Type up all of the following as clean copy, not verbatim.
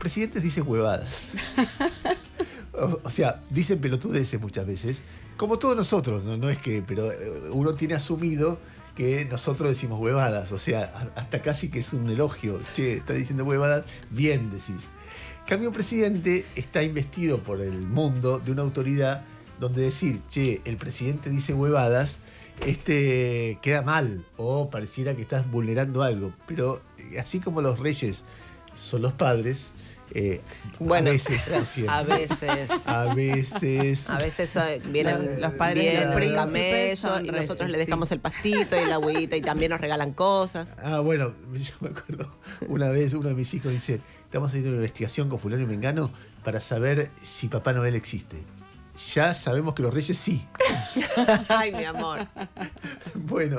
presidentes dicen huevadas. O sea, dicen pelotudeces muchas veces, como todos nosotros, no es que, pero uno tiene asumido que nosotros decimos huevadas, o sea, hasta casi que es un elogio. Che, está diciendo huevadas, bien decís. En cambio, un presidente está investido por el mundo de una autoridad donde decir, che, el presidente dice huevadas, queda mal, o pareciera que estás vulnerando algo. Pero así como los reyes son los padres, bueno, a veces, no siempre. A veces vienen los padres vienen del príncipe camello son y nosotros reyes, le dejamos el pastito y la agüita y también nos regalan cosas. Bueno, yo me acuerdo una vez uno de mis hijos dice, estamos haciendo una investigación con fulano y mengano para saber si Papá Noel existe. Ya sabemos que los reyes sí. Ay, mi amor. Bueno,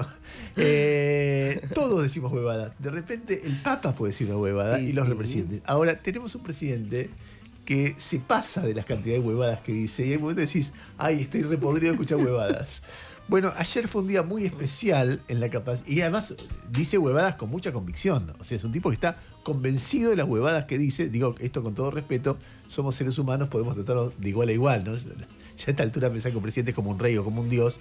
todos decimos huevadas. De repente el Papa puede decir una huevada y los represidentes. Ahora, tenemos un presidente que se pasa de las cantidades de huevadas que dice y en un momento decís, ay, estoy repodrido de escuchar huevadas. Bueno, ayer fue un día muy especial en la capacidad, y además dice huevadas con mucha convicción. O sea, es un tipo que está convencido de las huevadas que dice. Digo esto con todo respeto, somos seres humanos, podemos tratarlos de igual a igual, ¿no? Ya a esta altura pensar que un presidente es como un rey o como un dios.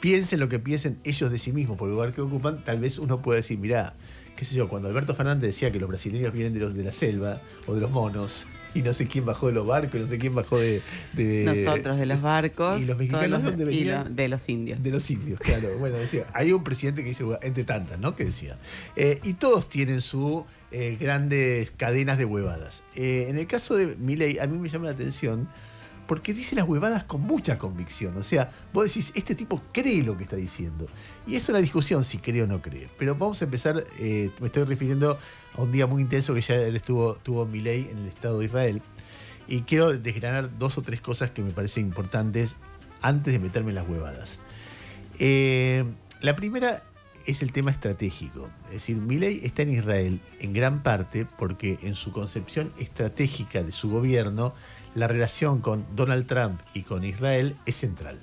Piensen lo que piensen ellos de sí mismos por el lugar que ocupan, tal vez uno pueda decir, mirá, qué sé yo, cuando Alberto Fernández decía que los brasileños vienen de la selva o de los monos, y no sé quién bajó de los barcos, y no sé quién bajó de nosotros de los barcos. ¿Y los mexicanos dónde venían? De los indios. De los indios, claro. Bueno, decía, hay un presidente que dice, entre tantas, ¿no? Que decía. Y todos tienen sus grandes cadenas de huevadas. En el caso de Milei, a mí me llama la atención porque dice las huevadas con mucha convicción. O sea, vos decís, este tipo cree lo que está diciendo. Y es una discusión si cree o no cree. Pero vamos a empezar, me estoy refiriendo a un día muy intenso que ya él tuvo Milei en el Estado de Israel. Y quiero desgranar 2 o 3 cosas que me parecen importantes antes de meterme en las huevadas. La primera es el tema estratégico. Es decir, Milei está en Israel en gran parte porque en su concepción estratégica de su gobierno, la relación con Donald Trump y con Israel es central.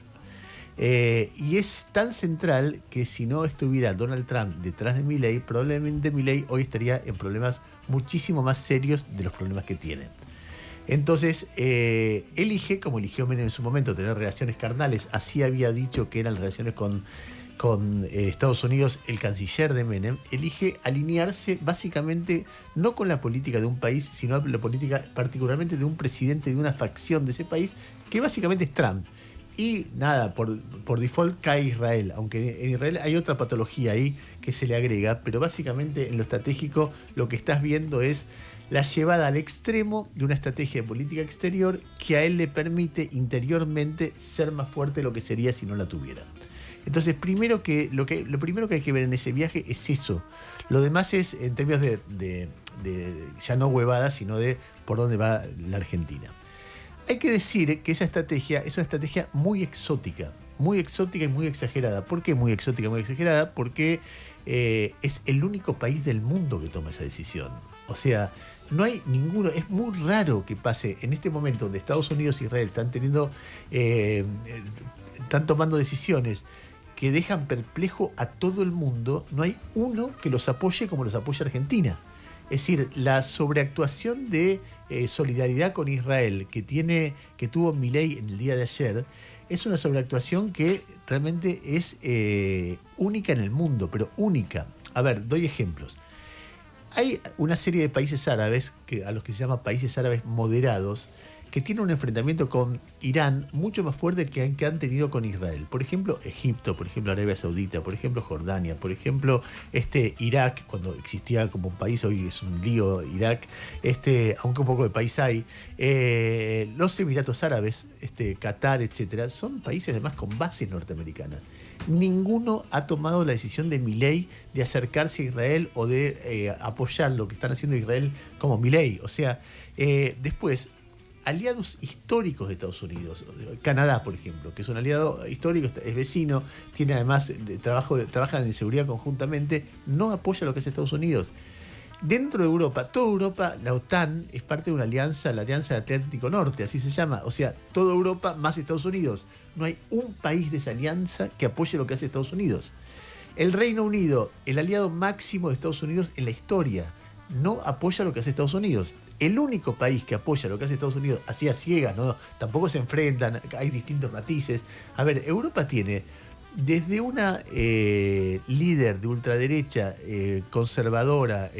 Y es tan central que si no estuviera Donald Trump detrás de Milei, probablemente Milei hoy estaría en problemas muchísimo más serios de los problemas que tiene. Entonces, elige, como eligió Menem en su momento, tener relaciones carnales. Así había dicho que eran relaciones con Estados Unidos, el canciller de Menem, elige alinearse básicamente no con la política de un país, sino la política particularmente de un presidente de una facción de ese país, que básicamente es Trump. Y nada, por default cae Israel, aunque en Israel hay otra patología ahí que se le agrega, pero básicamente en lo estratégico lo que estás viendo es la llevada al extremo de una estrategia de política exterior que a él le permite interiormente ser más fuerte de lo que sería si no la tuviera. Entonces, lo primero que hay que ver en ese viaje es eso. Lo demás es en términos de ya no huevadas, sino de por dónde va la Argentina. Hay que decir que esa estrategia es una estrategia muy exótica y muy exagerada. ¿Por qué muy exótica y muy exagerada? Porque es el único país del mundo que toma esa decisión. O sea, no hay ninguno, es muy raro que pase en este momento donde Estados Unidos e Israel están tomando decisiones que dejan perplejo a todo el mundo. No hay uno que los apoye como los apoya Argentina. Es decir, la sobreactuación de solidaridad con Israel que tuvo Milei en el día de ayer es una sobreactuación que realmente es única en el mundo, pero única. A ver, doy ejemplos. Hay una serie de países árabes, a los que se llama países árabes moderados, que tienen un enfrentamiento con Irán mucho más fuerte que han tenido con Israel. Por ejemplo, Egipto, por ejemplo, Arabia Saudita, por ejemplo, Jordania, por ejemplo, Irak, cuando existía como un país, hoy es un lío Irak, aunque un poco de país hay, los Emiratos Árabes, Qatar, etcétera, son países además con bases norteamericanas. Ninguno ha tomado la decisión de Milei de acercarse a Israel o de apoyar lo que están haciendo Israel como Milei. O sea, después, aliados históricos de Estados Unidos, Canadá, por ejemplo, que es un aliado histórico, es vecino, tiene además trabajan en seguridad conjuntamente, no apoya lo que hace Estados Unidos. Dentro de Europa, toda Europa, la OTAN es parte de una alianza, la Alianza del Atlántico Norte, así se llama. O sea, toda Europa más Estados Unidos. No hay un país de esa alianza que apoye lo que hace Estados Unidos. El Reino Unido, el aliado máximo de Estados Unidos en la historia, no apoya lo que hace Estados Unidos. el único país que apoya lo que hace Estados Unidos, así a ciegas, ¿no? Tampoco se enfrentan, hay distintos matices. A ver, Europa tiene desde una líder de ultraderecha conservadora,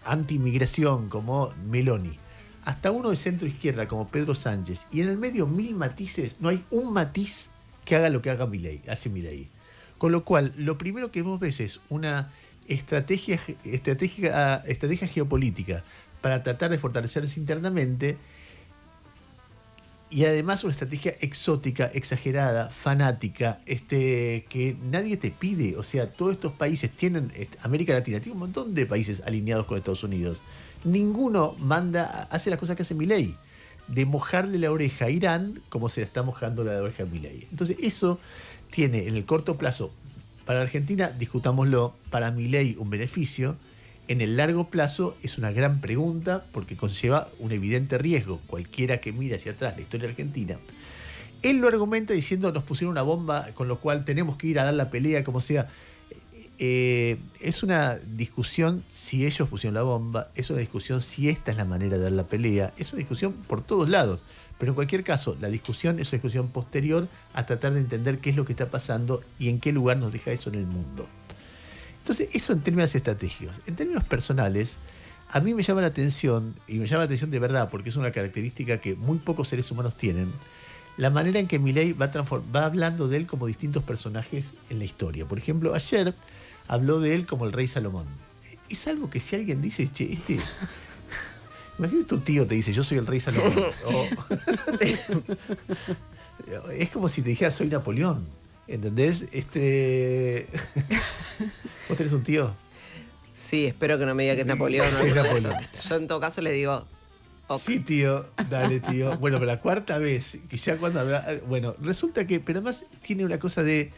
anti-inmigración como Meloni, hasta uno de centro izquierda como Pedro Sánchez, y en el medio 1000 matices, no hay un matiz que haga lo que hace Milei. Con lo cual, lo primero que vos ves es una estrategia geopolítica para tratar de fortalecerse internamente, y además una estrategia exótica, exagerada, fanática, que nadie te pide. O sea, todos estos países tienen, América Latina tiene un montón de países alineados con Estados Unidos. Ninguno hace las cosas que hace Milei, de mojarle la oreja a Irán como se la está mojando la oreja a Milei. Entonces eso tiene en el corto plazo, para Argentina, discutámoslo, para Milei un beneficio. En el largo plazo es una gran pregunta porque conlleva un evidente riesgo. Cualquiera que mire hacia atrás la historia argentina, él lo argumenta diciendo nos pusieron una bomba, con lo cual tenemos que ir a dar la pelea como sea. Es una discusión si ellos pusieron la bomba, es una discusión si esta es la manera de dar la pelea, es una discusión por todos lados. Pero en cualquier caso, la discusión es una discusión posterior a tratar de entender qué es lo que está pasando y en qué lugar nos deja eso en el mundo. Entonces, eso en términos estratégicos. En términos personales, a mí me llama la atención, y me llama la atención de verdad, porque es una característica que muy pocos seres humanos tienen, la manera en que Milei va hablando de él como distintos personajes en la historia. Por ejemplo, ayer habló de él como el rey Salomón. Es algo que si alguien dice, che, imagínate tu tío te dice, yo soy el rey Salomón. Es como si te dijera, soy Napoleón. ¿Entendés? ¿Vos tenés un tío? Sí, espero que no me diga que es Napoleón. ¿No? Es Napoleón. Yo en todo caso le digo... Okay. Sí, tío, dale, tío. Bueno, pero la cuarta vez, que ya cuando habla... Bueno, resulta que... Pero además tiene una cosa de...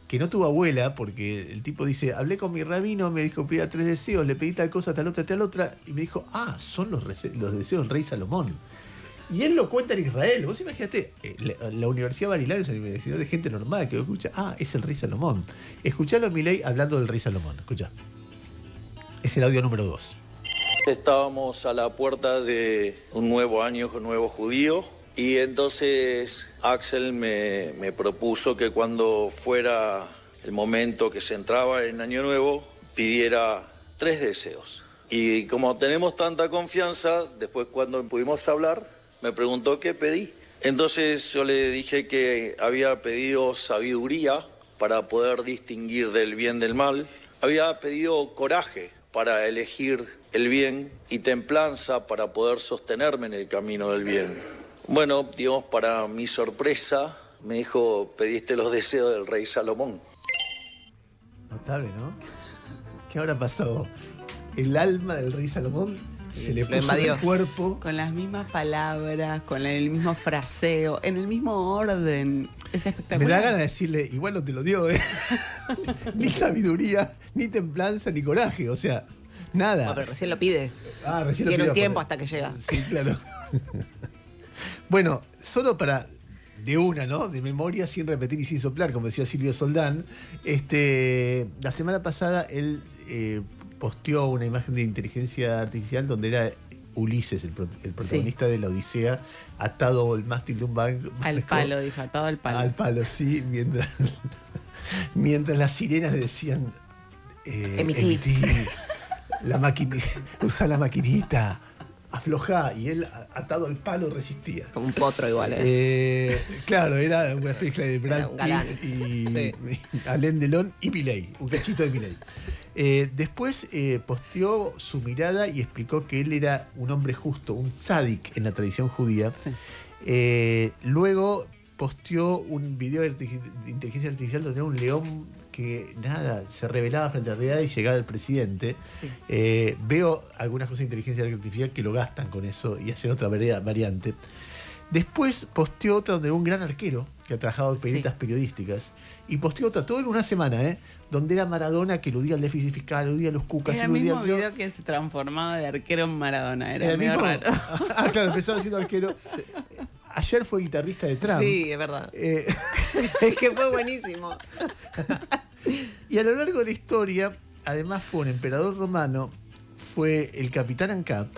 Que no tuvo abuela, porque el tipo dice, hablé con mi rabino, me dijo, pida 3 deseos, le pedí tal cosa, tal otra, y me dijo, son los deseos del rey Salomón. Y él lo cuenta en Israel. Vos imagínate, la Universidad Barilari es una universidad de gente normal que lo escucha. Es el rey Salomón. Escuchalo a Milei hablando del rey Salomón. Escuchá. Es el audio número 2. Estábamos a la puerta de un nuevo año con nuevo judío. Y entonces Axel me propuso que cuando fuera el momento que se entraba en Año Nuevo, pidiera 3 deseos. Y como tenemos tanta confianza, después cuando pudimos hablar, me preguntó qué pedí. Entonces yo le dije que había pedido sabiduría para poder distinguir del bien del mal. Había pedido coraje para elegir el bien y templanza para poder sostenerme en el camino del bien. Bueno, digamos, para mi sorpresa, me dijo, pediste los deseos del rey Salomón. Notable, ¿no? ¿Qué habrá pasado? El alma del rey Salomón se le puso en el cuerpo. Con las mismas palabras, con el mismo fraseo, en el mismo orden. Es espectacular. Me da ganas de decirle, igual no te lo dio, ni sabiduría, ni templanza, ni coraje, o sea, nada. No, pero recién lo pide. Recién lo Tiene pide un tiempo hasta que llega. Sí, claro. Bueno, solo para de una, ¿no? De memoria, sin repetir y sin soplar, como decía Silvio Soldán. La semana pasada él posteó una imagen de inteligencia artificial donde era Ulises, el protagonista de la Odisea, atado al mástil de un barco. Al palo, dijo, atado al palo. Al palo, sí, mientras las sirenas le decían emití, usa la maquinita, aflojá, y él atado al palo resistía. Como un potro igual, Claro, era una mezcla de Brad Pitt y sí. Alain Delon y Milei, un cachito de Milei. Después posteó su mirada y explicó que él era un hombre justo, un tzadik en la tradición judía. Sí. Luego posteó un video de inteligencia artificial donde era un león que se rebelaba frente a la realidad y llegaba al presidente. Sí. Veo algunas cosas de inteligencia artificial que lo gastan con eso y hacen otra variante. Después posteó otra donde era un gran arquero que ha trabajado en periodísticas. Y posteó otra, todo en una semana, donde era Maradona que eludía el déficit fiscal, eludía los cucas. Era el mismo video que se transformaba de arquero en Maradona. Era medio raro. Claro, empezaba siendo arquero. Sí. Ayer fue guitarrista de Trump. Sí, es verdad. Es que fue buenísimo. Y a lo largo de la historia, además fue un emperador romano, fue el capitán ANCAP,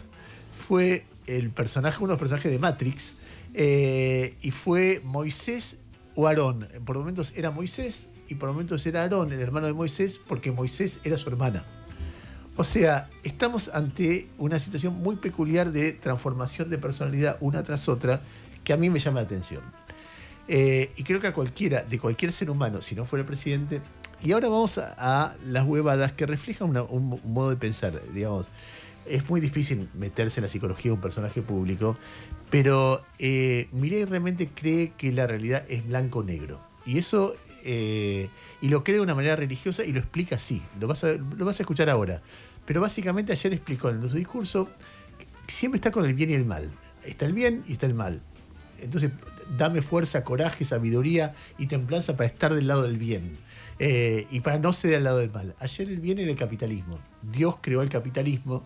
fue uno de los personajes de Matrix, y fue Moisés o Aarón. Por momentos era Moisés y por momentos era Aarón, el hermano de Moisés, porque Moisés era su hermana. O sea, estamos ante una situación muy peculiar de transformación de personalidad una tras otra que a mí me llama la atención. Y creo que a de cualquier ser humano, si no fuera presidente. Y ahora vamos a las huevadas que reflejan un modo de pensar, digamos. Es muy difícil meterse en la psicología de un personaje público, pero Milei realmente cree que la realidad es blanco-negro. Y eso, y lo cree de una manera religiosa y lo explica así. Lo vas a escuchar ahora. Pero básicamente ayer explicó en su discurso que siempre está con el bien y el mal. Está el bien y está el mal. Entonces, dame fuerza, coraje, sabiduría y templanza para estar del lado del bien. Y para no ceder al lado del mal. Ayer el bien era el capitalismo. Dios creó el capitalismo.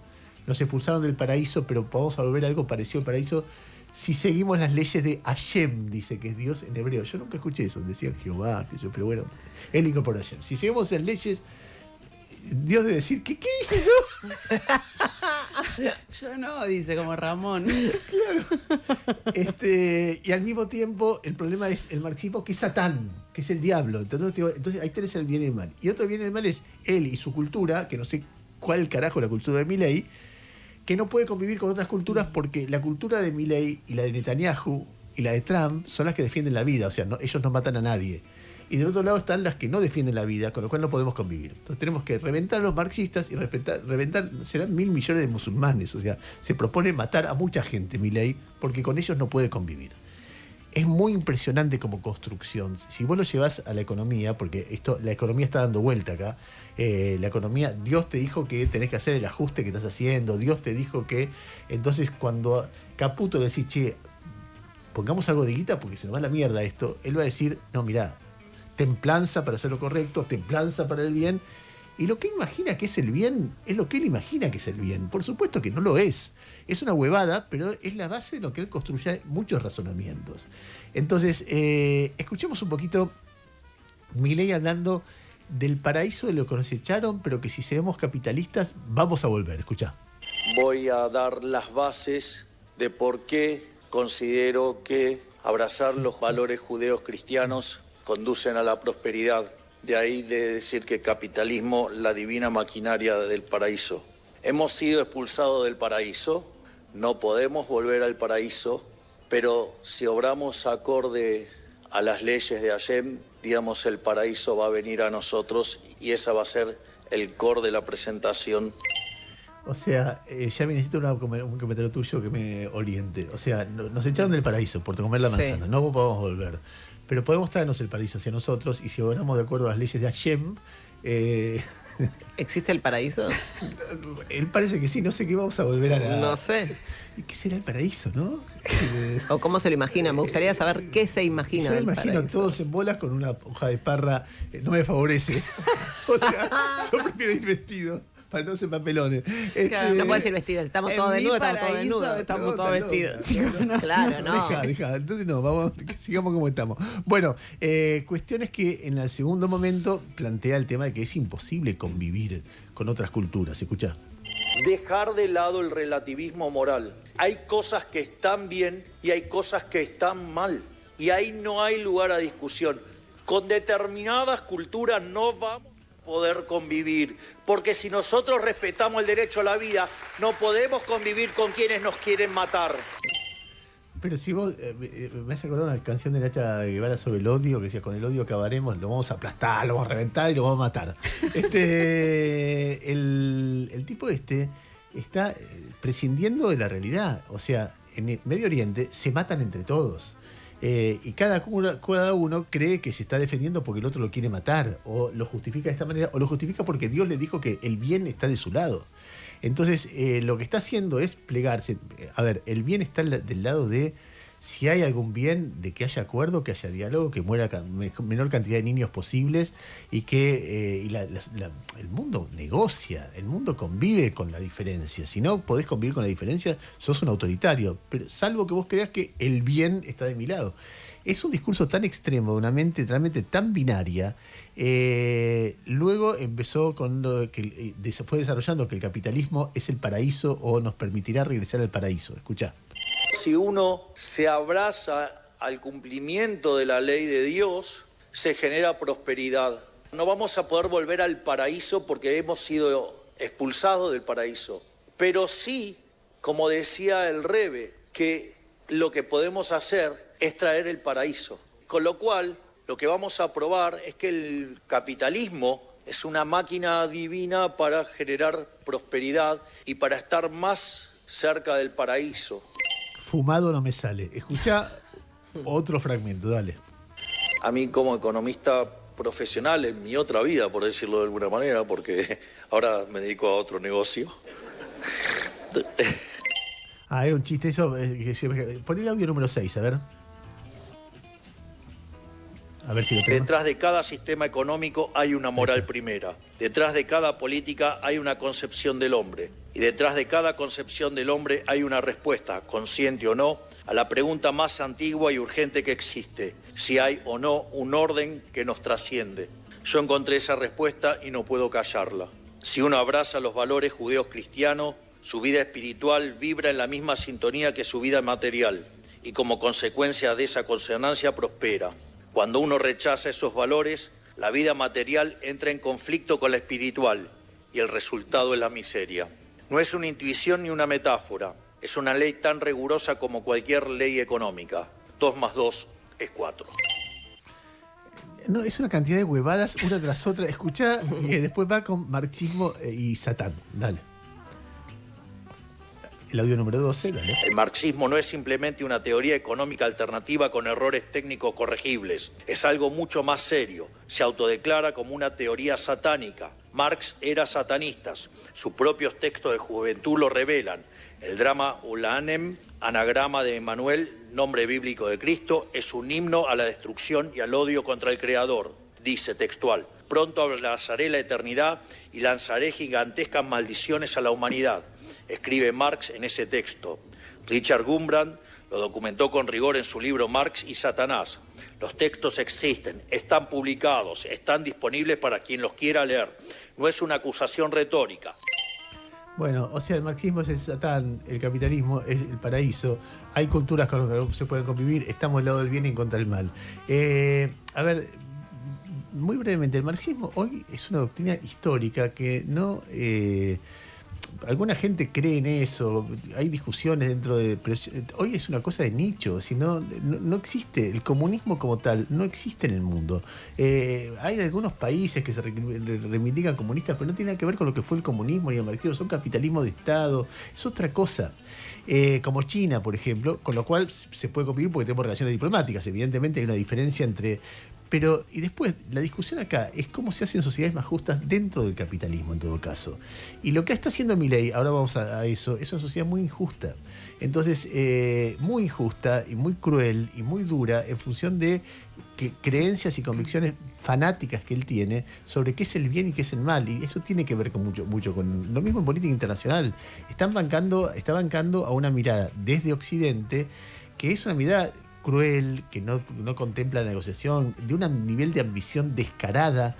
Nos expulsaron del paraíso, pero vamos a volver a algo parecido al paraíso si seguimos las leyes de Hashem, dice que es Dios en hebreo. Yo nunca escuché eso, decía Jehová, pero bueno, él incorporó Hashem. Si seguimos las leyes, Dios debe decir, ¿qué hice yo? Yo no, dice como Ramón. Claro. Y al mismo tiempo, el problema es el marxismo, que es Satán, que es el diablo. Entonces ahí tenés el bien y el mal. Y otro bien y el mal es él y su cultura, que no sé cuál carajo la cultura de Milei, que no puede convivir con otras culturas porque la cultura de Milei y la de Netanyahu y la de Trump son las que defienden la vida. O sea, ellos no matan a nadie. Y del otro lado están las que no defienden la vida, con lo cual no podemos convivir. Entonces tenemos que reventar a los marxistas y reventar, serán 1.000 millones de musulmanes. O sea, se propone matar a mucha gente, Milei, porque con ellos no puede convivir. Es muy impresionante como construcción. Si vos lo llevás a la economía, porque la economía está dando vuelta acá, la economía, Dios te dijo que tenés que hacer el ajuste que estás haciendo, Dios te dijo que... Entonces cuando Caputo le decís, che, pongamos algo de guita porque se nos va la mierda esto, él va a decir, no, mirá, templanza para hacer lo correcto, templanza para el bien. Y lo que imagina que es el bien es lo que él imagina que es el bien. Por supuesto que no lo es. Es una huevada, pero es la base de lo que él construye muchos razonamientos. Entonces, escuchemos un poquito Milei hablando del paraíso de lo que nos echaron, pero que si seremos capitalistas vamos a volver. Escuchá. Voy a dar las bases de por qué considero que abrazar los valores judeos cristianos conducen a la prosperidad. De ahí de decir que capitalismo, la divina maquinaria del paraíso. Hemos sido expulsados del paraíso, no podemos volver al paraíso, pero si obramos acorde a las leyes de Hashem, digamos, el paraíso va a venir a nosotros y esa va a ser el core de la presentación. O sea, ya me necesito un comentario tuyo que me oriente. O sea, nos echaron del paraíso por comer la manzana, no podemos volver. Pero podemos traernos el paraíso hacia nosotros y si obramos de acuerdo a las leyes de Hashem... ¿Existe el paraíso? Él parece que sí, no sé qué vamos a volver a la... No sé. ¿Qué será el paraíso, no? ¿O cómo se lo imagina? Me gustaría saber qué se imagina. Yo me del imagino paraíso. todos en bolas con una hoja de parra, no me favorece. O sea, yo prefiero ir vestido. Para no ser papelones. Claro, no puedes ir vestido, estamos todos desnudos, estamos todos desnudos. Estamos todos vestidos, chicos. No. Claro, no. Deja. Entonces no, vamos, sigamos como estamos. Bueno, cuestiones que en el segundo momento plantea el tema de que es imposible convivir con otras culturas. Escuchá. Dejar de lado el relativismo moral. Hay cosas que están bien y hay cosas que están mal. Y ahí no hay lugar a discusión. Con determinadas culturas no vamos poder convivir, porque si nosotros respetamos el derecho a la vida, no podemos convivir con quienes nos quieren matar. Pero si vos, me has acordado una canción de Nacha Guevara sobre el odio, que decía, con el odio acabaremos, lo vamos a aplastar, lo vamos a reventar y lo vamos a matar. El tipo está prescindiendo de la realidad. O sea, en el Medio Oriente se matan entre todos. Y cada uno cree que se está defendiendo porque el otro lo quiere matar, o lo justifica de esta manera, o lo justifica porque Dios le dijo que el bien está de su lado. Entonces, lo que está haciendo es plegarse. A ver, el bien está del lado de si hay algún bien, de que haya acuerdo, que haya diálogo, que muera menor cantidad de niños posibles y que el mundo negocia, el mundo convive con la diferencia. Si no podés convivir con la diferencia, sos un autoritario, pero salvo que vos creas que el bien está de mi lado. Es un discurso tan extremo, de una mente realmente tan binaria. Luego empezó con lo que se fue desarrollando, que el capitalismo es el paraíso o nos permitirá regresar al paraíso. Escuchá. Si uno se abraza al cumplimiento de la ley de Dios, se genera prosperidad. No vamos a poder volver al paraíso porque hemos sido expulsados del paraíso. Pero sí, como decía el Rebe, que lo que podemos hacer es traer el paraíso. Con lo cual, lo que vamos a probar es que el capitalismo es una máquina divina para generar prosperidad y para estar más cerca del paraíso. Fumado no me sale. Escuchá otro fragmento, dale. A mí como economista profesional en mi otra vida, por decirlo de alguna manera, porque ahora me dedico a otro negocio. Era un chiste eso. Pon el audio número 6, a ver. A ver si lo tengo. Detrás de cada sistema económico hay una moral primera. Detrás de cada política hay una concepción del hombre. Y detrás de cada concepción del hombre hay una respuesta, consciente o no, a la pregunta más antigua y urgente que existe: si hay o no un orden que nos trasciende. Yo encontré esa respuesta y no puedo callarla. Si uno abraza los valores judeos cristianos, su vida espiritual vibra en la misma sintonía que su vida material, y como consecuencia de esa consonancia prospera. Cuando uno rechaza esos valores, la vida material entra en conflicto con la espiritual y el resultado es la miseria. No es una intuición ni una metáfora, es una ley tan rigurosa como cualquier ley económica. 2 más 2 es 4. No, es una cantidad de huevadas una tras otra. Escuchá, después va con marxismo y Satán. Dale. El audio número 12, dale. El marxismo no es simplemente una teoría económica alternativa con errores técnicos corregibles. Es algo mucho más serio. Se autodeclara como una teoría satánica. Marx era satanista. Sus propios textos de juventud lo revelan. El drama Ulanem, anagrama de Emmanuel, nombre bíblico de Cristo, es un himno a la destrucción y al odio contra el Creador. Dice textual: pronto abrazaré la eternidad y lanzaré gigantescas maldiciones a la humanidad. Escribe Marx en ese texto. Richard Gumbrand lo documentó con rigor en su libro Marx y Satanás. Los textos existen, están publicados, están disponibles para quien los quiera leer. No es una acusación retórica. Bueno, o sea, el marxismo es el Satán, el capitalismo es el paraíso. Hay culturas con las que se pueden convivir, estamos del lado del bien y en contra del mal. A ver, muy brevemente, el marxismo hoy es una doctrina histórica que no... alguna gente cree en eso, hay discusiones dentro de... Pero hoy es una cosa de nicho, si no existe, el comunismo como tal no existe en el mundo. Hay algunos países que se reivindican comunistas, pero no tiene nada que ver con lo que fue el comunismo ni el marxismo, son capitalismo de Estado, es otra cosa. Como China, por ejemplo, con lo cual se puede convivir porque tenemos relaciones diplomáticas, evidentemente hay una diferencia entre... Pero, y después, la discusión acá es cómo se hacen sociedades más justas dentro del capitalismo, en todo caso. Y lo que está haciendo Milei, ahora vamos a eso, es una sociedad muy injusta. Entonces, muy injusta y muy cruel y muy dura en función de creencias y convicciones fanáticas que él tiene sobre qué es el bien y qué es el mal. Y eso tiene que ver con mucho con lo mismo en política internacional. Está bancando a una mirada desde Occidente, que es una mirada cruel, que no contempla la negociación, de un nivel de ambición descarada.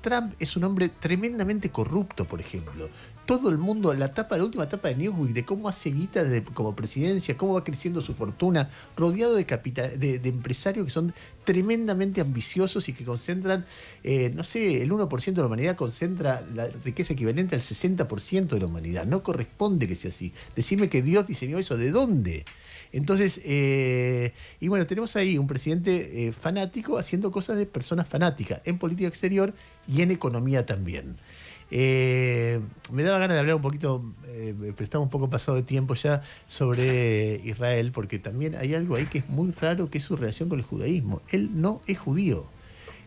Trump es un hombre tremendamente corrupto, por ejemplo. Todo el mundo, la última etapa de Newsweek, de cómo hace guita como presidencia, cómo va creciendo su fortuna, rodeado de empresarios que son tremendamente ambiciosos y que concentran, el 1% de la humanidad concentra la riqueza equivalente al 60% de la humanidad. No corresponde que sea así. Decime que Dios diseñó eso, ¿de dónde? Entonces, y bueno, tenemos ahí un presidente fanático haciendo cosas de personas fanáticas en política exterior y en economía también. Me daba ganas de hablar un poquito, pero estamos un poco pasado de tiempo ya, sobre Israel, porque también hay algo ahí que es muy raro, que es su relación con el judaísmo. Él no es judío.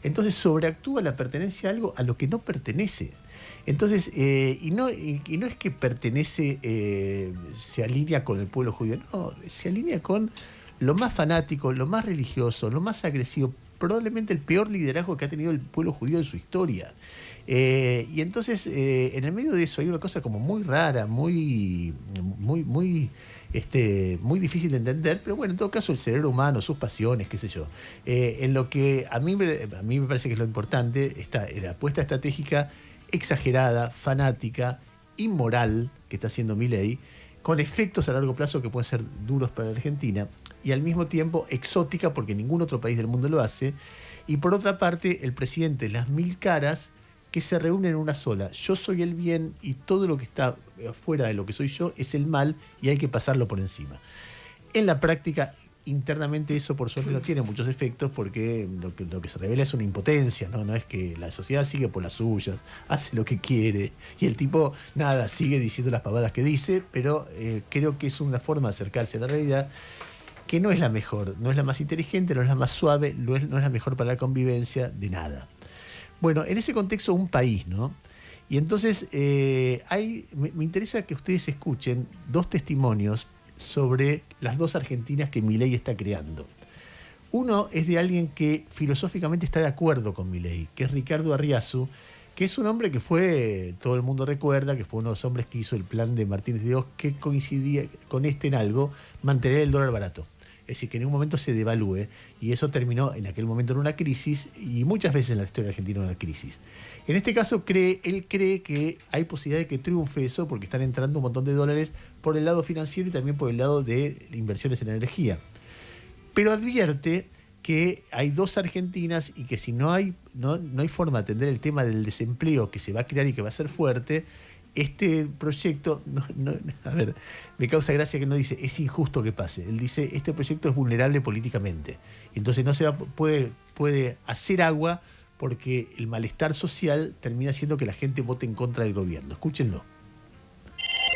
Entonces sobreactúa la pertenencia a algo a lo que no pertenece. Entonces, y no es que pertenece, se alinea con el pueblo judío, no, se alinea con lo más fanático, lo más religioso, lo más agresivo, probablemente el peor liderazgo que ha tenido el pueblo judío en su historia. Y entonces, en el medio de eso hay una cosa como muy rara, muy difícil de entender, pero bueno, en todo caso el cerebro humano, sus pasiones, qué sé yo. En lo que a mí me parece que es lo importante, está la apuesta estratégica exagerada, fanática, inmoral que está haciendo Milei, con efectos a largo plazo que pueden ser duros para la Argentina, y al mismo tiempo exótica porque ningún otro país del mundo lo hace. Y por otra parte, el presidente, las mil caras que se reúnen en una sola. Yo soy el bien y todo lo que está fuera de lo que soy yo es el mal y hay que pasarlo por encima. En la práctica, internamente eso por suerte no tiene muchos efectos porque lo que se revela es una impotencia, ¿no? No es que la sociedad sigue por las suyas, hace lo que quiere y el tipo, nada, sigue diciendo las pavadas que dice, pero creo que es una forma de acercarse a la realidad que no es la mejor, no es la más inteligente, no es la más suave, no es la mejor para la convivencia de nada. Bueno, en ese contexto un país, ¿no? Y entonces me interesa que ustedes escuchen dos testimonios sobre las dos Argentinas que Milei está creando. Uno es de alguien que filosóficamente está de acuerdo con Milei, que es Ricardo Arriazu, que es un hombre que todo el mundo recuerda, que fue uno de los hombres que hizo el plan de Martínez de Oz, que coincidía con en algo, mantener el dólar barato. Es decir, que en un momento se devalúe, y eso terminó en aquel momento en una crisis, y muchas veces en la historia argentina una crisis. En este caso, él cree que hay posibilidad de que triunfe eso, porque están entrando un montón de dólares por el lado financiero y también por el lado de inversiones en energía. Pero advierte que hay dos Argentinas y que si no hay forma de atender el tema del desempleo que se va a crear y que va a ser fuerte, este proyecto, a ver, me causa gracia que no dice es injusto que pase. Él dice este proyecto es vulnerable políticamente. Entonces no puede hacer agua porque el malestar social termina haciendo que la gente vote en contra del gobierno. Escúchenlo.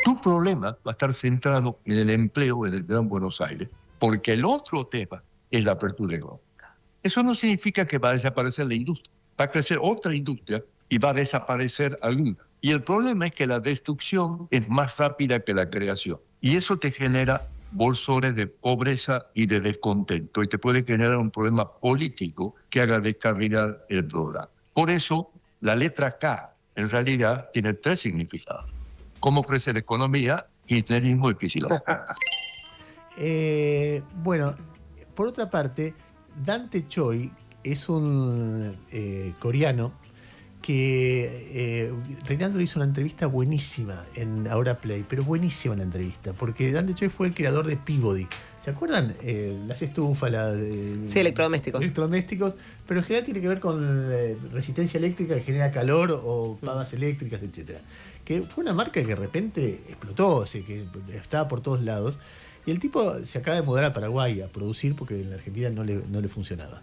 Tu problema va a estar centrado en el empleo en el Gran Buenos Aires, porque el otro tema es la apertura económica. Eso no significa que va a desaparecer la industria. Va a crecer otra industria y va a desaparecer alguna. Y el problema es que la destrucción es más rápida que la creación. Y eso te genera bolsones de pobreza y de descontento. Y te puede generar un problema político que haga descarrilar el programa. Por eso, la letra K, en realidad, tiene tres significados. Cómo crece la economía, kirchnerismo y Kicillof. Bueno, por otra parte, Dante Choi es un coreano que Reinaldo le hizo una entrevista buenísima en Ahora Play, pero buenísima la entrevista, porque Dante Choi fue el creador de Peabody. ¿Se acuerdan? Las estufas, sí, electrodomésticos. Electrodomésticos, pero en general tiene que ver con resistencia eléctrica que genera calor o pavas eléctricas, etcétera. Que fue una marca que de repente explotó, o sea, que estaba por todos lados. Y el tipo se acaba de mudar a Paraguay a producir porque en la Argentina no le funcionaba.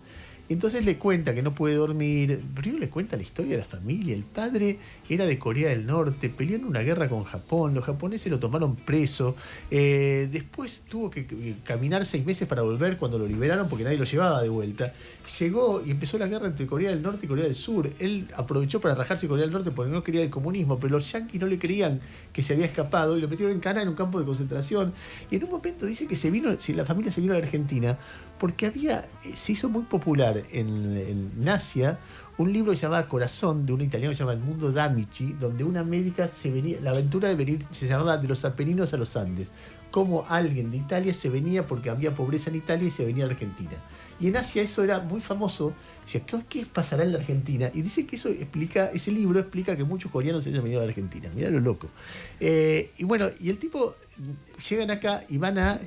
Entonces le cuenta que no puede dormir. Primero le cuenta la historia de la familia. El padre era de Corea del Norte, peleó en una guerra con Japón. Los japoneses lo tomaron preso. Después tuvo que caminar 6 meses para volver cuando lo liberaron porque nadie lo llevaba de vuelta. Llegó y empezó la guerra entre Corea del Norte y Corea del Sur. Él aprovechó para rajarse Corea del Norte porque no quería el comunismo, pero los yanquis no le creían que se había escapado y lo metieron en cana en un campo de concentración. Y en un momento dice que la familia se vino a la Argentina porque se hizo muy popular en Asia un libro que se llamaba Corazón, de un italiano que se llama Edmundo D'Amici, donde una médica la aventura de venir, se llamaba De los Apeninos a los Andes, cómo alguien de Italia se venía porque había pobreza en Italia y se venía a la Argentina. Y en Asia eso era muy famoso. Decía, ¿qué pasará en la Argentina? Y dice que ese libro explica que muchos coreanos se hayan venido a la Argentina. Mirá lo loco. Y bueno, y el tipo llegan acá y van a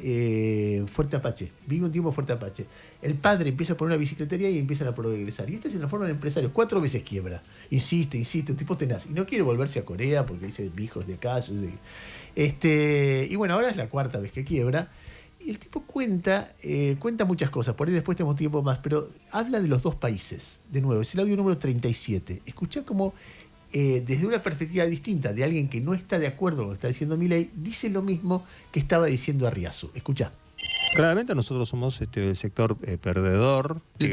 Fuerte Apache. Vive un tiempo en Fuerte Apache. El padre empieza a poner una bicicletería y empiezan a progresar. Y este se transforma en empresario. 4 veces quiebra. Insiste, un tipo tenaz. Y no quiere volverse a Corea porque dice, mi hijo es de acá. Y bueno, ahora es la 4ª vez que quiebra. Y el tipo cuenta muchas cosas, por ahí después tenemos tiempo más, pero habla de los dos países. De nuevo, es el audio número 37. Escuchá cómo, desde una perspectiva distinta, de alguien que no está de acuerdo con lo que está diciendo Milei, dice lo mismo que estaba diciendo Arriazu. Escuchá. Claramente nosotros somos el sector perdedor de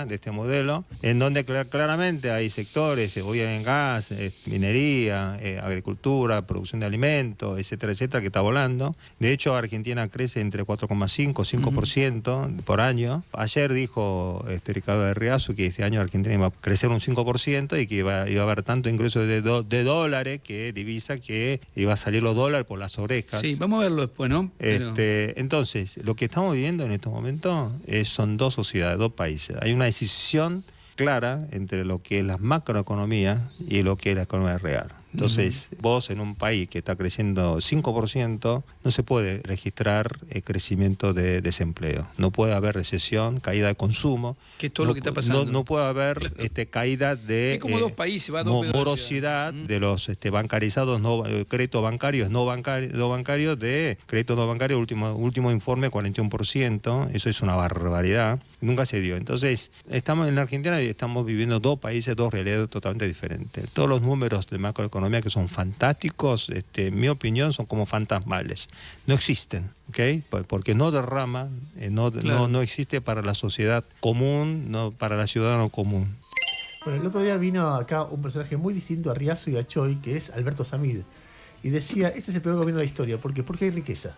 este modelo, en donde claramente hay sectores, oil and gas, minería, agricultura, producción de alimentos, etcétera, etcétera, que está volando. De hecho, Argentina crece entre 4,5 y 5% por año. Ayer dijo Ricardo de Riazu que este año Argentina iba a crecer un 5% y que iba a haber tanto ingreso de dólares que divisa que iba a salir los dólares por las orejas. Sí, vamos a verlo después, ¿no? Entonces, lo que estamos viviendo en estos momentos son dos sociedades, dos países. Hay una decisión clara entre lo que es la macroeconomía y lo que es la economía real. Entonces, vos en un país que está creciendo 5%, no se puede registrar crecimiento de desempleo. No puede haber recesión, caída de consumo. Que es todo lo que está pasando. No puede haber caída de es como dos países, va a dos morosidad de los bancarizados, créditos bancarios no bancarios, de crédito no bancario, último informe, 41%. Eso es una barbaridad. Nunca se dio. Entonces, estamos en Argentina y estamos viviendo dos países, dos realidades totalmente diferentes. Todos los números de macroeconomía que son fantásticos, en mi opinión, son como fantasmales. No existen, ¿ok? Porque no derraman, no existe para la sociedad común, no para la ciudadano común. Bueno, el otro día vino acá un personaje muy distinto a Riazu y a Choi, que es Alberto Samid, y decía, este es el peor gobierno de la historia. ¿Por qué? Porque hay riqueza.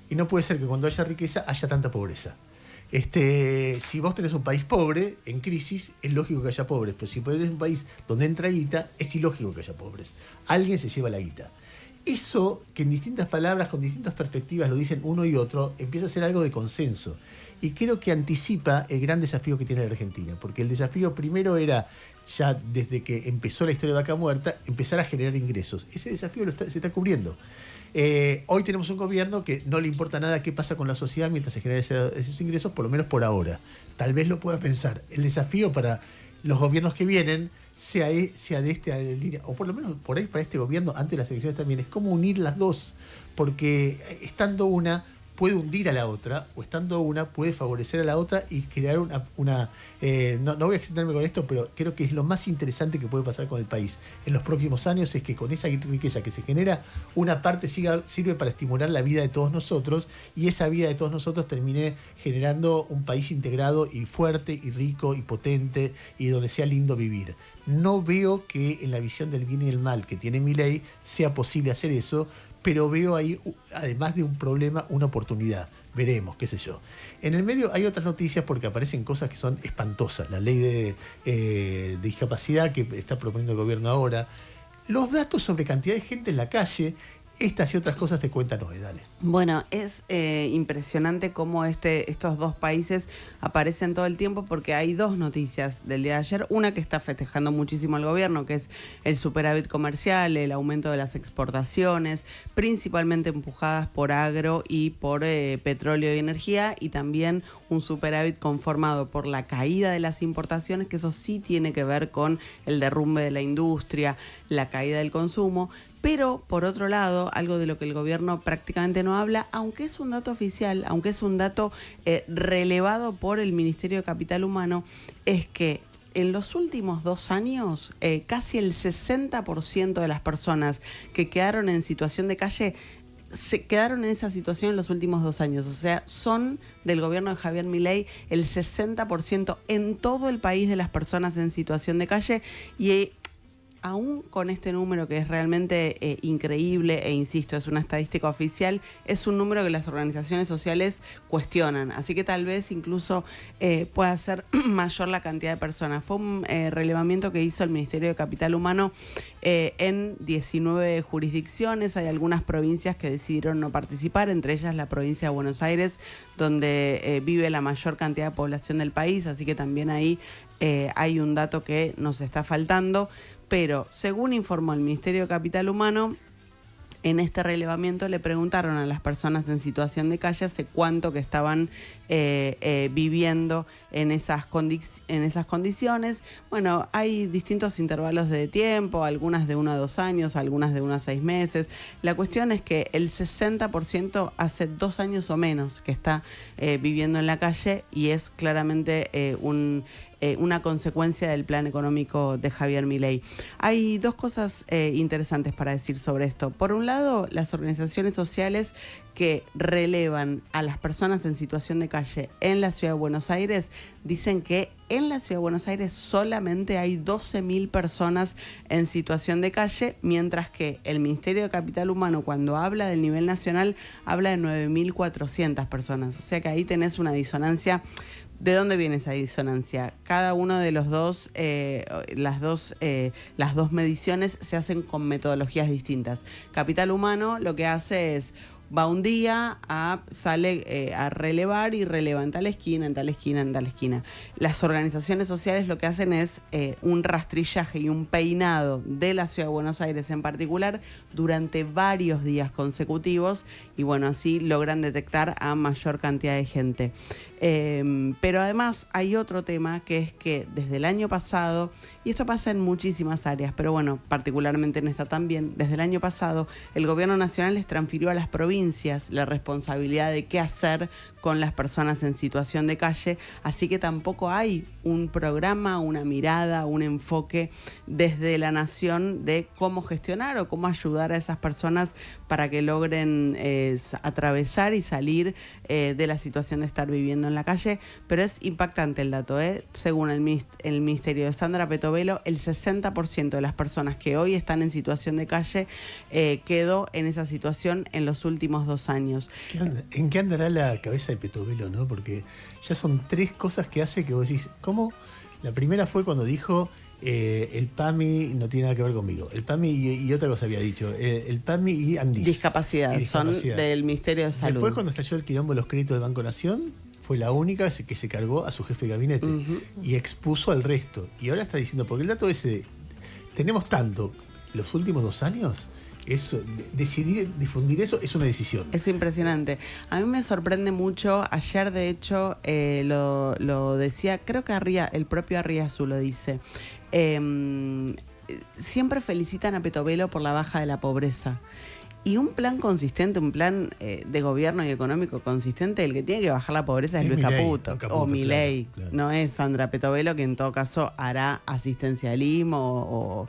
Y no puede ser que cuando haya riqueza haya tanta pobreza. Si vos tenés un país pobre, en crisis, es lógico que haya pobres, pero si tenés un país donde entra guita, es ilógico que haya pobres. Alguien se lleva la guita. Eso, que en distintas palabras, con distintas perspectivas, lo dicen uno y otro, empieza a ser algo de consenso. Y creo que anticipa el gran desafío que tiene la Argentina, porque el desafío primero era, ya desde que empezó la historia de Vaca Muerta, empezar a generar ingresos. Ese desafío se está cubriendo. Hoy tenemos un gobierno que no le importa nada qué pasa con la sociedad mientras se generan esos ingresos, por lo menos por ahora. Tal vez lo pueda pensar. El desafío para los gobiernos que vienen, sea de esta línea, o por lo menos por ahí para este gobierno, antes de las elecciones también, es cómo unir las dos, porque estando una puede hundir a la otra, o estando una puede favorecer a la otra y crear no voy a extenderme con esto, pero creo que es lo más interesante que puede pasar con el país en los próximos años, es que con esa riqueza que se genera, una parte sirve para estimular la vida de todos nosotros, y esa vida de todos nosotros termine generando un país integrado y fuerte y rico y potente, y donde sea lindo vivir. No veo que en la visión del bien y el mal que tiene Milei sea posible hacer eso, pero veo ahí, además de un problema, una oportunidad. Veremos, qué sé yo. En el medio hay otras noticias porque aparecen cosas que son espantosas. La ley de discapacidad que está proponiendo el gobierno ahora. Los datos sobre cantidad de gente en la calle. Estas y otras cosas te cuentan hoy, dale. Bueno, es impresionante cómo estos dos países aparecen todo el tiempo, porque hay dos noticias del día de ayer. Una que está festejando muchísimo al gobierno, que es el superávit comercial, el aumento de las exportaciones, principalmente empujadas por agro y por petróleo y energía, y también un superávit conformado por la caída de las importaciones, que eso sí tiene que ver con el derrumbe de la industria, la caída del consumo. Pero, por otro lado, algo de lo que el gobierno prácticamente no habla, aunque es un dato oficial, aunque es un dato relevado por el Ministerio de Capital Humano, es que en los últimos 2 años, casi el 60% de las personas que quedaron en situación de calle se quedaron en esa situación en los últimos 2 años. O sea, son del gobierno de Javier Milei el 60% en todo el país de las personas en situación de calle, y aún con este número que es realmente increíble, e insisto, es una estadística oficial, es un número que las organizaciones sociales cuestionan, así que tal vez incluso pueda ser mayor la cantidad de personas. Fue un relevamiento que hizo el Ministerio de Capital Humano en 19 jurisdicciones. Hay algunas provincias que decidieron no participar, entre ellas la provincia de Buenos Aires, donde vive la mayor cantidad de población del país, así que también ahí hay un dato que nos está faltando. Pero, según informó el Ministerio de Capital Humano, en este relevamiento le preguntaron a las personas en situación de calle hace cuánto que estaban viviendo en esas condiciones. Bueno, hay distintos intervalos de tiempo, algunas de 1 a 2 años, algunas de 1 a 6 meses. La cuestión es que el 60% hace 2 años o menos que está viviendo en la calle, y es claramente un una consecuencia del plan económico de Javier Milei. Hay dos cosas interesantes para decir sobre esto. Por un lado, las organizaciones sociales que relevan a las personas en situación de calle en la Ciudad de Buenos Aires dicen que en la Ciudad de Buenos Aires solamente hay 12.000 personas en situación de calle, mientras que el Ministerio de Capital Humano, cuando habla del nivel nacional, habla de 9.400 personas. O sea que ahí tenés una disonancia. ¿De dónde viene esa disonancia? Cada uno de los dos, las dos mediciones se hacen con metodologías distintas. Capital Humano lo que hace es va un día, sale a relevar y releva en tal esquina, en tal esquina, en tal esquina. Las organizaciones sociales lo que hacen es un rastrillaje y un peinado de la Ciudad de Buenos Aires en particular durante varios días consecutivos y bueno, así logran detectar a mayor cantidad de gente. Pero además hay otro tema que es que desde el año pasado, y esto pasa en muchísimas áreas, pero bueno, particularmente en esta también, desde el año pasado el gobierno nacional les transfirió a las provincias la responsabilidad de qué hacer con las personas en situación de calle, así que tampoco hay un programa, una mirada, un enfoque desde la nación de cómo gestionar o cómo ayudar a esas personas para que logren atravesar y salir de la situación de estar viviendo en la calle. Pero es impactante el dato, según el ministerio de Sandra Petovelo, el 60% de las personas que hoy están en situación de calle quedó en esa situación en los últimos 2 años. ¿En qué andará la cabeza de Petovelo, no? Porque ya son 3 cosas que hace que vos decís, ¿cómo? La primera fue cuando dijo el PAMI no tiene nada que ver conmigo. El PAMI y otra cosa había dicho. El PAMI y Andis. Discapacidad, son del Ministerio de Salud. Después, cuando estalló el quilombo de los créditos del Banco Nación, fue la única que se cargó a su jefe de gabinete y expuso al resto. Y ahora está diciendo, porque el dato ese de, tenemos tanto los últimos 2 años. Eso, decidir difundir eso es una decisión. Es impresionante. A mí me sorprende mucho. Ayer, de hecho, lo decía, creo que el propio Arriazu lo dice. Siempre felicitan a Petovelo por la baja de la pobreza. Y un plan consistente, un plan de gobierno y económico consistente, el que tiene que bajar la pobreza es Luis Caputo o Milei, claro. No es Sandra Petovelo, que en todo caso hará asistencialismo o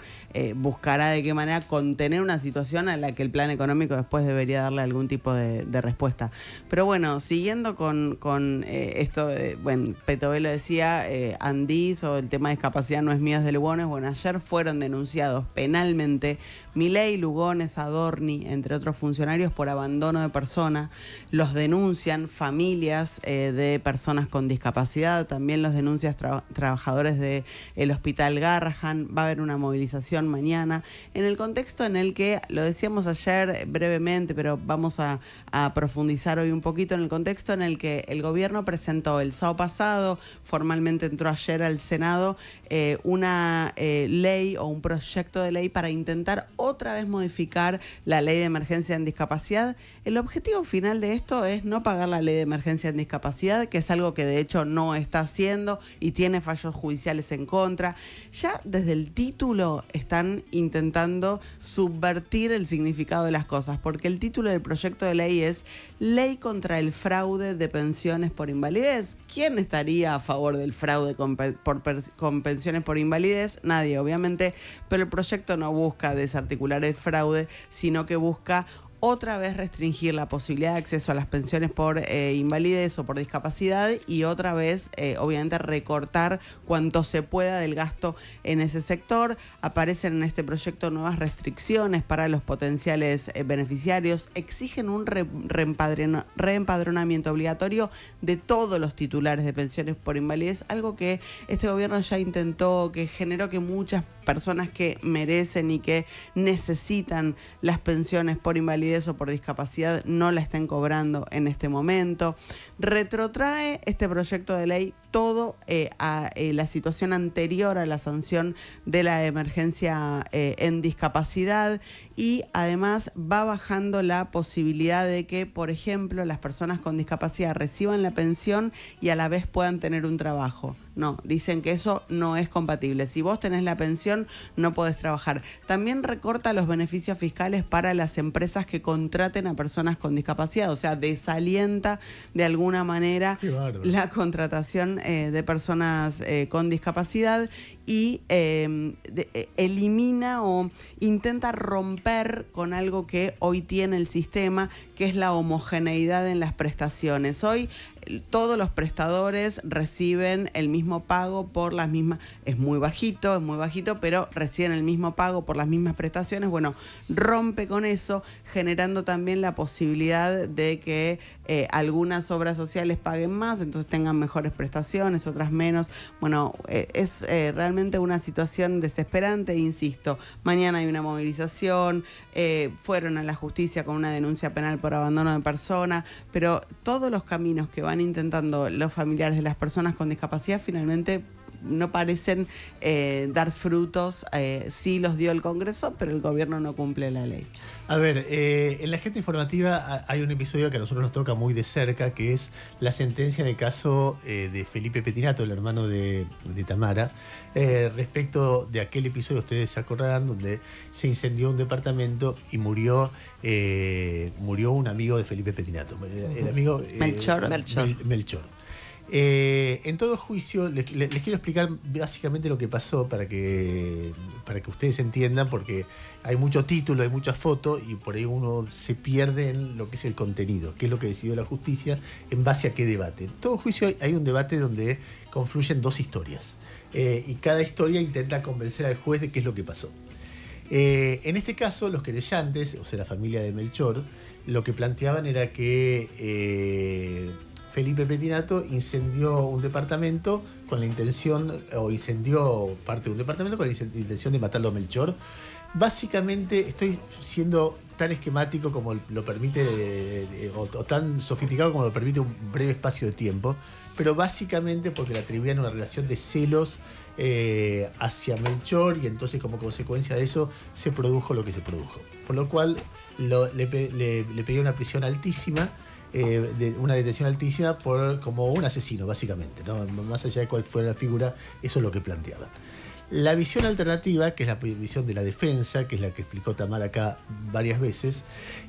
buscará de qué manera contener una situación a la que el plan económico después debería darle algún tipo de respuesta. Pero bueno, siguiendo con esto, bueno, Petovelo decía, Andis o el tema de discapacidad no es mío, es de Lugones. Bueno, ayer fueron denunciados penalmente Milei, Lugones, Adorni, entre otros funcionarios, por abandono de persona. Los denuncian familias de personas con discapacidad, también los denuncian trabajadores del Hospital Garrahan. Va a haber una movilización mañana, en el contexto en el que, lo decíamos ayer brevemente, pero vamos a profundizar hoy un poquito, en el contexto en el que el gobierno presentó el sábado pasado, formalmente entró ayer al Senado, una ley o un proyecto de ley para intentar otra vez modificar la ley de emergencia en discapacidad. El objetivo final de esto es no pagar la ley de emergencia en discapacidad, que es algo que de hecho no está haciendo y tiene fallos judiciales en contra. Ya desde el título están intentando subvertir el significado de las cosas, porque el título del proyecto de ley es Ley contra el fraude de pensiones por invalidez. ¿Quién estaría a favor del fraude con pensiones por invalidez? Nadie, obviamente, pero el proyecto no busca desarticular el fraude, sino que busca otra vez restringir la posibilidad de acceso a las pensiones por invalidez o por discapacidad y otra vez, obviamente, recortar cuanto se pueda del gasto en ese sector. Aparecen en este proyecto nuevas restricciones para los potenciales beneficiarios. Exigen un reempadronamiento obligatorio de todos los titulares de pensiones por invalidez, algo que este gobierno ya intentó, que generó que muchas personas que merecen y que necesitan las pensiones por invalidez o por discapacidad no la estén cobrando en este momento. Retrotrae este proyecto de ley todo a la situación anterior a la sanción de la emergencia en discapacidad, y además va bajando la posibilidad de que, por ejemplo, las personas con discapacidad reciban la pensión y a la vez puedan tener un trabajo. No, dicen que eso no es compatible. Si vos tenés la pensión, no podés trabajar. También recorta los beneficios fiscales para las empresas que contraten a personas con discapacidad, o sea, desalienta de alguna manera la contratación de personas con discapacidad y elimina o intenta romper con algo que hoy tiene el sistema, que es la homogeneidad en las prestaciones. Hoy todos los prestadores reciben el mismo pago por las mismas, es muy bajito, pero reciben el mismo pago por las mismas prestaciones. Bueno, rompe con eso, generando también la posibilidad de que algunas obras sociales paguen más, entonces tengan mejores prestaciones, otras menos. Bueno, es realmente una situación desesperante, insisto. Mañana hay una movilización, fueron a la justicia con una denuncia penal por abandono de persona, pero todos los caminos que van intentando los familiares de las personas con discapacidad finalmente no parecen dar frutos. Sí los dio el Congreso, pero el gobierno no cumple la ley. A ver, en la agenda informativa hay un episodio que a nosotros nos toca muy de cerca, que es la sentencia en el caso de Felipe Pettinato, el hermano de Tamara, respecto de aquel episodio, ustedes se acordarán, donde se incendió un departamento y murió un amigo de Felipe Pettinato. El amigo Melchor. En todo juicio, les quiero explicar básicamente lo que pasó para que ustedes entiendan, porque hay mucho título, hay mucha foto y por ahí uno se pierde en lo que es el contenido, qué es lo que decidió la justicia, en base a qué debate. En todo juicio hay un debate donde confluyen dos historias y cada historia intenta convencer al juez de qué es lo que pasó. En este caso, los querellantes, o sea, la familia de Melchor, lo que planteaban era que Felipe Pettinato incendió un departamento con la intención, o incendió parte de un departamento con la intención de matarlo a Melchor. Básicamente estoy siendo tan esquemático como lo permite, o tan sofisticado como lo permite un breve espacio de tiempo, pero básicamente porque le atribuían una relación de celos hacia Melchor, y entonces como consecuencia de eso se produjo lo que se produjo. Por lo cual le pedía una prisión altísima, una detención altísima como un asesino, básicamente, ¿no? Más allá de cuál fuera la figura, eso es lo que planteaba. La visión alternativa, que es la visión de la defensa, que es la que explicó Tamara acá varias veces,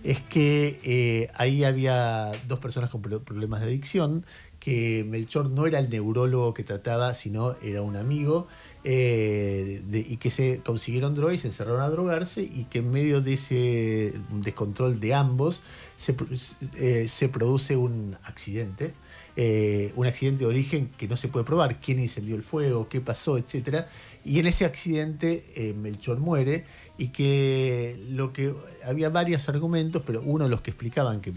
es que ahí había dos personas con problemas de adicción, que Melchor no era el neurólogo que trataba, sino era un amigo, y que se consiguieron drogas y se encerraron a drogarse, y que en medio de ese descontrol de ambos se produce un accidente de origen que no se puede probar, quién incendió el fuego, qué pasó, etcétera. Y en ese accidente Melchor muere, y que había varios argumentos, pero uno de los que explicaban que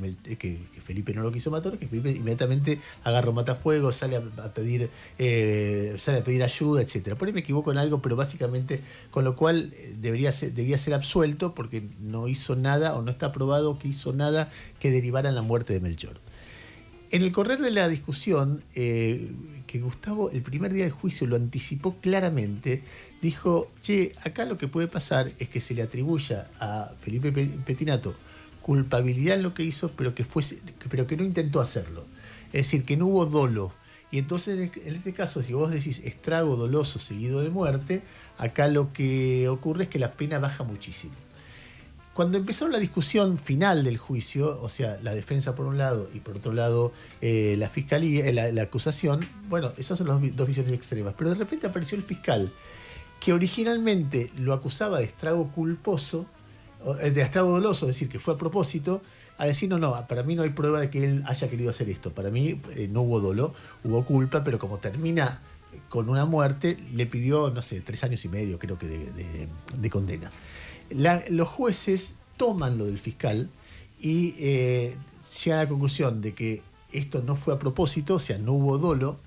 Felipe no lo quiso matar, que Felipe inmediatamente agarra un matafuego, sale a pedir ayuda, etcétera. Por ahí me equivoco en algo, pero básicamente, con lo cual debía ser absuelto porque no hizo nada, o no está probado que hizo nada que derivara en la muerte de Melchor. En el correr de la discusión, que Gustavo el primer día del juicio lo anticipó claramente, dijo, acá lo que puede pasar es que se le atribuya a Felipe Pettinato culpabilidad en lo que hizo, pero que no intentó hacerlo. Es decir, que no hubo dolo. Y entonces, en este caso, si vos decís estrago doloso seguido de muerte, acá lo que ocurre es que la pena baja muchísimo. Cuando empezó la discusión final del juicio, o sea, la defensa por un lado y por otro lado la fiscalía, la acusación, bueno, esas son las dos visiones extremas. Pero de repente apareció el fiscal, que originalmente lo acusaba de estrago culposo, de estrago doloso, es decir, que fue a propósito, a decir, no, para mí no hay prueba de que él haya querido hacer esto. Para mí no hubo dolo, hubo culpa, pero como termina con una muerte, le pidió, 3 años y medio, creo que, de condena. Los jueces toman lo del fiscal y llegan a la conclusión de que esto no fue a propósito, o sea, no hubo dolo,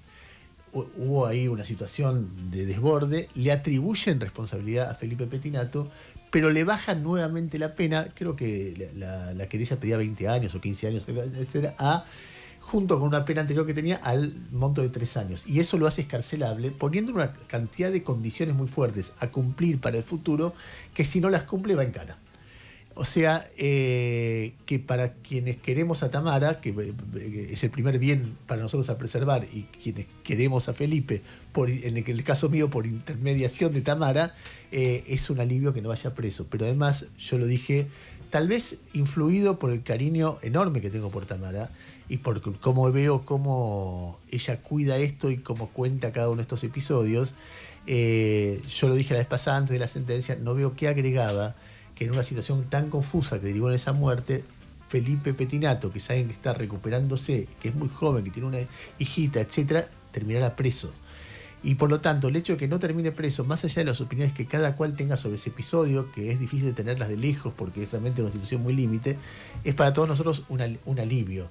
hubo ahí una situación de desborde, le atribuyen responsabilidad a Felipe Pettinato, pero le bajan nuevamente la pena, creo que la querella pedía 20 años o 15 años, etcétera, junto con una pena anterior que tenía, al monto de 3 años. Y eso lo hace escarcelable, poniendo una cantidad de condiciones muy fuertes a cumplir para el futuro, que si no las cumple va en cana. O sea, que para quienes queremos a Tamara, que es el primer bien para nosotros a preservar, y quienes queremos a Felipe, en el caso mío por intermediación de Tamara, es un alivio que no vaya preso. Pero además, yo lo dije tal vez influido por el cariño enorme que tengo por Tamara y por cómo veo cómo ella cuida esto y cómo cuenta cada uno de estos episodios. Yo lo dije la vez pasada antes de la sentencia, no veo qué agregaba que en una situación tan confusa que derivó en esa muerte, Felipe Pettinato, que saben que está recuperándose, que es muy joven, que tiene una hijita, etcétera, terminará preso. Y por lo tanto, el hecho de que no termine preso, más allá de las opiniones que cada cual tenga sobre ese episodio, que es difícil de tenerlas de lejos porque es realmente una situación muy límite, es para todos nosotros un alivio.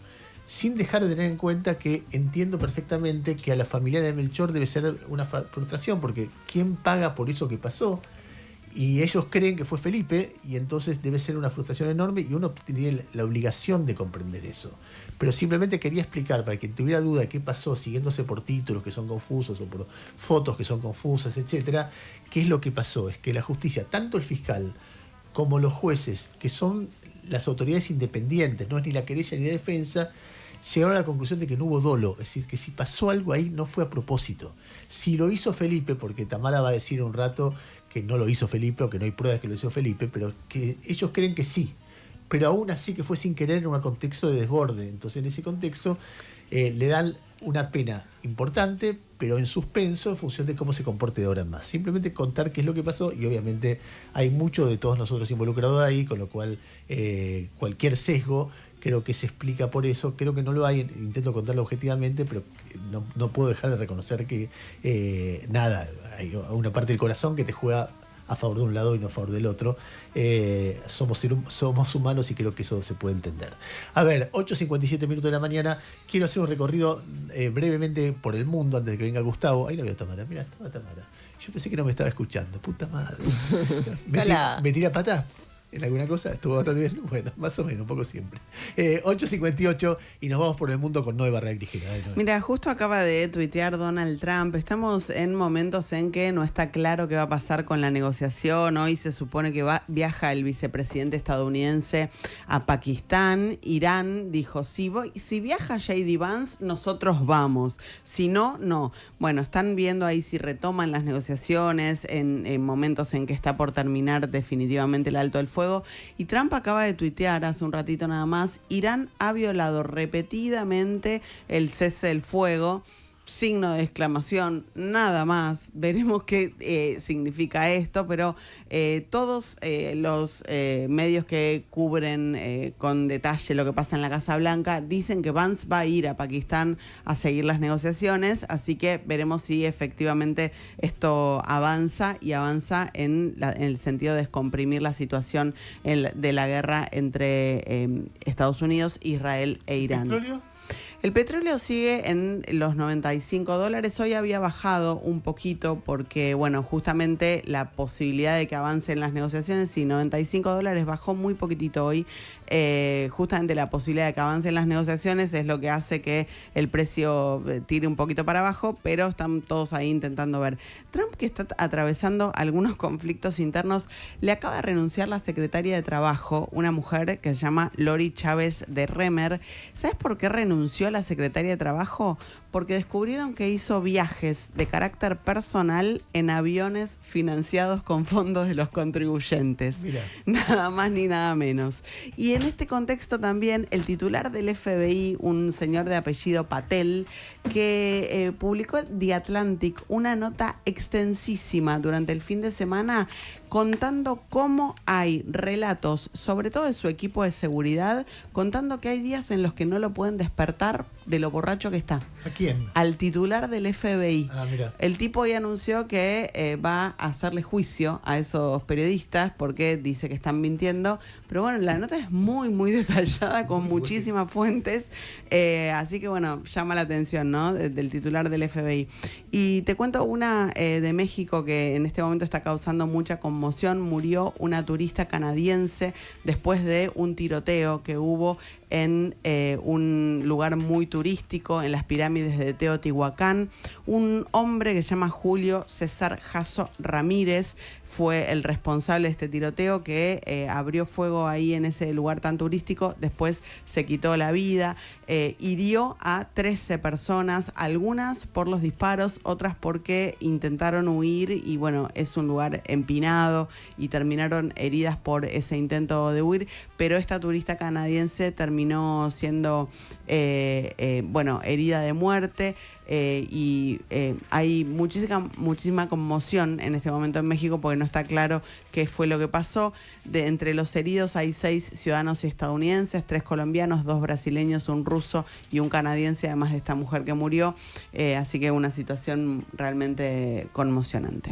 Sin dejar de tener en cuenta que entiendo perfectamente que a la familia de Melchor debe ser una frustración, porque ¿quién paga por eso que pasó? Y ellos creen que fue Felipe, y entonces debe ser una frustración enorme, y uno tiene la obligación de comprender eso. Pero simplemente quería explicar, para quien tuviera duda de qué pasó, siguiéndose por títulos que son confusos, o por fotos que son confusas, etcétera, qué es lo que pasó. Es que la justicia, tanto el fiscal como los jueces, que son las autoridades independientes, no es ni la querella ni la defensa, llegaron a la conclusión de que no hubo dolo. Es decir, que si pasó algo ahí no fue a propósito. Si lo hizo Felipe, porque Tamara va a decir un rato que no lo hizo Felipe o que no hay pruebas que lo hizo Felipe, pero que ellos creen que sí. Pero aún así que fue sin querer en un contexto de desborde. Entonces en ese contexto le dan una pena importante, pero en suspenso en función de cómo se comporte de ahora en más. Simplemente contar qué es lo que pasó, y obviamente hay mucho de todos nosotros involucrados ahí, con lo cual cualquier sesgo creo que se explica por eso. Creo que no lo hay, intento contarlo objetivamente, pero no puedo dejar de reconocer que nada, hay una parte del corazón que te juega a favor de un lado y no a favor del otro. Somos humanos y creo que eso se puede entender. A ver, 8:57 minutos de la mañana. Quiero hacer un recorrido brevemente por el mundo antes de que venga Gustavo. Ahí la veo a Tamara. Mira, estaba Tamara. Yo pensé que no me estaba escuchando. Puta madre. ¿Me tira pata? ¿En alguna cosa? ¿Estuvo bastante bien? Bueno, más o menos, un poco siempre. 8:58 y nos vamos por el mundo con Noé Barral Grijera. Mira, justo acaba de tuitear Donald Trump. Estamos en momentos en que no está claro qué va a pasar con la negociación. Hoy se supone que viaja el vicepresidente estadounidense a Pakistán. Irán dijo, si viaja J.D. Vance, nosotros vamos. Si no, no. Bueno, están viendo ahí si retoman las negociaciones en momentos en que está por terminar definitivamente el alto del fuego. Y Trump acaba de tuitear hace un ratito nada más: Irán ha violado repetidamente el cese del fuego. Signo de exclamación, nada más. Veremos qué significa esto, pero todos los medios que cubren con detalle lo que pasa en la Casa Blanca dicen que Vance va a ir a Pakistán a seguir las negociaciones, así que veremos si efectivamente esto avanza en el sentido de descomprimir la situación de la guerra entre Estados Unidos, Israel e Irán. ¿Petróleo? El petróleo sigue en los $95. Hoy había bajado un poquito porque, bueno, justamente la posibilidad de que avancen las negociaciones, y $95 bajó muy poquitito hoy. Justamente la posibilidad de que avancen las negociaciones es lo que hace que el precio tire un poquito para abajo, pero están todos ahí intentando ver. Trump, que está atravesando algunos conflictos internos, le acaba de renunciar la secretaria de Trabajo, una mujer que se llama Lori Chávez de Remer. ¿Sabes por qué renunció la secretaria de Trabajo? Porque descubrieron que hizo viajes de carácter personal en aviones financiados con fondos de los contribuyentes. Mirá. Nada más ni nada menos. Y en este contexto también el titular del FBI, un señor de apellido Patel, que publicó en The Atlantic una nota extensísima durante el fin de semana contando cómo hay relatos, sobre todo de su equipo de seguridad, contando que hay días en los que no lo pueden despertar de lo borracho que está. ¿A quién? Al titular del FBI. Ah, mira. El tipo hoy anunció que va a hacerle juicio a esos periodistas porque dice que están mintiendo. Pero bueno, la nota es muy, muy detallada con muchísimas fuentes. Así que bueno, llama la atención, ¿no? Del titular del FBI. Y te cuento una de México que en este momento está causando mucha conmoción. Murió una turista canadiense después de un tiroteo que hubo en un lugar muy turístico, en las pirámides de Teotihuacán. Un hombre que se llama Julio César Jasso Ramírez fue el responsable de este tiroteo que abrió fuego ahí en ese lugar tan turístico. Después se quitó la vida, hirió a 13 personas, algunas por los disparos, otras porque intentaron huir, y bueno, es un lugar empinado. lastimado y terminaron heridas por ese intento de huir, pero esta turista canadiense terminó siendo herida de muerte. Hay muchísima conmoción en este momento en México porque no está claro qué fue lo que pasó. Entre los heridos hay 6 ciudadanos estadounidenses, 3 colombianos, 2 brasileños, un ruso y un canadiense, además de esta mujer que murió. Así que una situación realmente conmocionante.